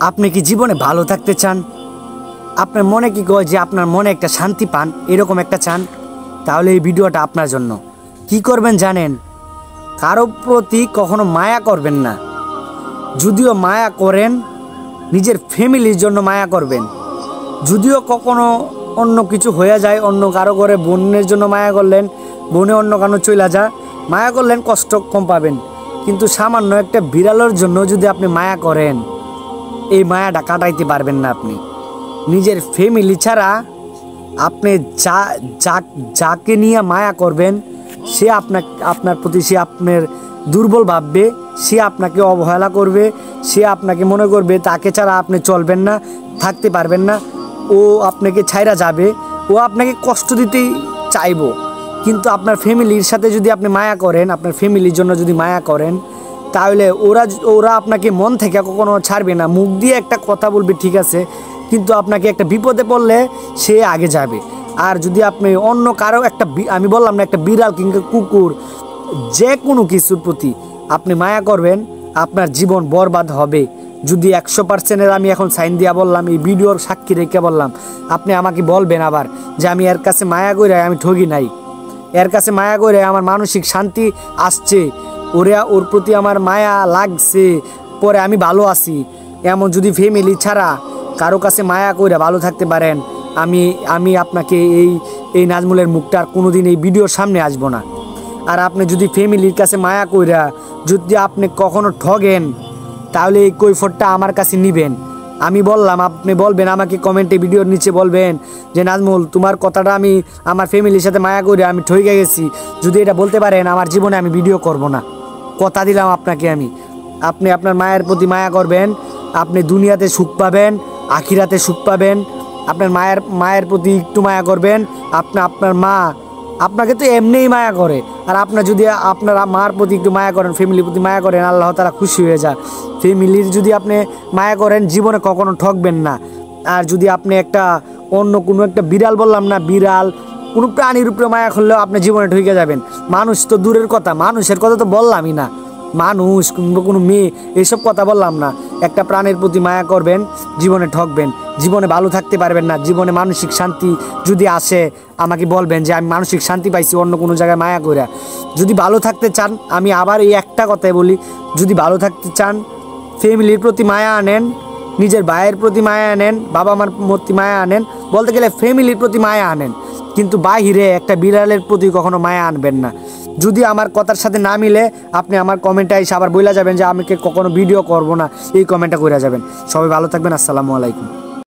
আপনি কি জীবনে ভালো থাকতে চান? আপনার মনে কি কয় যে আপনার মনে একটা শান্তি পান, এরকম একটা চান? তাহলে এই ভিডিওটা আপনার জন্য। কি করবেন জানেন? কারো প্রতি কখনো মায়া করবেন না। যদিও মায়া করেন, নিজের ফ্যামিলির জন্য মায়া করবেন। যদিও কখনো অন্য কিছু হয়ে যায়, অন্য কারো করে বোনের জন্য মায়া করলেন, বোনে অন্য কারো চলে যা, মায়া করলেন, কষ্ট কম পাবেন। কিন্তু সামান্য একটা বিড়ালের জন্য যদি আপনি মায়া করেন, এই মায়াটা কাটাইতে পারবেন না আপনি। নিজের ফ্যামিলি ছাড়া আপনি যাকে নিয়ে মায়া করবেন, সে আপনার প্রতি সে আপনার দুর্বল ভাববে, সে আপনাকে অবহেলা করবে, সে আপনাকে মনে করবে তাকে ছাড়া আপনি চলবেন না, থাকতে পারবেন না, ও আপনাকে ছাইরা যাবে, ও আপনাকে কষ্ট দিতেই চাইবো। কিন্তু আপনার ফ্যামিলির সাথে যদি আপনি মায়া করেন, আপনার ফ্যামিলির জন্য যদি মায়া করেন, তাহলে ওরা আপনাকে মন থেকে কখনো ছাড়বে না। মুখ দিয়ে একটা কথা বলবে ঠিক আছে, কিন্তু আপনাকে একটা বিপদে পড়লে সে আগে যাবে। আর যদি আপনি অন্য কারো আমি বললাম না, একটা বিড়াল কিংবা কুকুর, যে কোনো কিছুর প্রতি আপনি মায়া করবেন, আপনার জীবন বরবাদ হবে। যদি 100%-এর আমি এখন সাইন দিয়া বললাম, এই ভিডিওর সাক্ষী রেখে বললাম, আপনি আমাকে বলবেন আবার যে আমি এর কাছে মায়া করে আমি ঠগি নাই, এর কাছে মায়া করে আমার মানসিক শান্তি আসছে, ওর প্রতি আমার মায়া লাগছে, পরে আমি ভালো আছি। এমন যদি ফ্যামিলি ছাড়া কারো কাছে মায়া করে ভালো থাকতে পারেন, আমি আপনাকে এই নাজমুলের মুখটা আর কোনোদিন এই ভিডিওর সামনে আসবো না। আর আপনি যদি ফ্যামিলির কাছে মায়া কইরা যদি আপনি কখনো ঠগেন, তাহলে এই কৈফতটা আমার কাছে নিবেন। আমি বললাম, আপনি বলবেন আমাকে কমেন্টে, ভিডিওর নিচে বলবেন যে নাজমুল, তোমার কথাটা আমি আমার ফ্যামিলির সাথে মায়া করে আমি ঠকে গেছি। যদি এটা বলতে পারেন, আমার জীবনে আমি ভিডিও করব না, কথা দিলাম আপনাকে আমি। আপনি আপনার মায়ের প্রতি মায়া করবেন, আপনি দুনিয়াতে সুখ পাবেন, আখিরাতে সুখ পাবেন। আপনার মায়ের প্রতি একটু মায়া করবেন, আপনার মা আপনাকে তো এমনিই মায়া করে। আর আপনার যদি আপনার মার প্রতি একটু মায়া করেন, ফ্যামিলির প্রতি মায়া করেন, আল্লাহ তাআলা খুশি হয়ে যায়। ফ্যামিলির যদি আপনি মায়া করেন, জীবনে কখনো ঠকবেন না। আর যদি আপনি অন্য কোনো একটা বিড়াল, বললাম না, বিড়াল কোনো প্রাণীর উপরে মায়া করলেও আপনি জীবনে ঠকে যাবেন। মানুষ তো দূরের কথা, মানুষের কথা তো বললামই না, মানুষ কিংবা কোনো মেয়ে, এইসব কথা বললাম না। একটা প্রাণের প্রতি মায়া করবেন, জীবনে ঠকবেন, জীবনে ভালো থাকতে পারবেন না। জীবনে মানসিক শান্তি যদি আসে, আমাকে বলবেন যে আমি মানসিক শান্তি পাইছি অন্য কোনো জায়গায় মায়া করে। যদি ভালো থাকতে চান, আমি আবার এই একটা কথাই বলি, যদি ভালো থাকতে চান, ফ্যামিলির প্রতি মায়া আনেন, নিজের ভাইয়ের প্রতি মায়া আনেন, বাবা মার প্রতি মায়া আনেন, বলতে গেলে ফ্যামিলির প্রতি মায়া আনেন, কিন্তু বাহিরে একটা বিড়ালের প্রতি কখনো মায়া আনবেন না। যদি আমার কথার সাথে না মিলে, আপনি আমার কমেন্টে এসে আবার বইলা যাবেন যে আমি কখনো ভিডিও করব না, এই কমেন্টটা করে যাবেন। সবাই ভালো থাকবেন। আসসালামু আলাইকুম।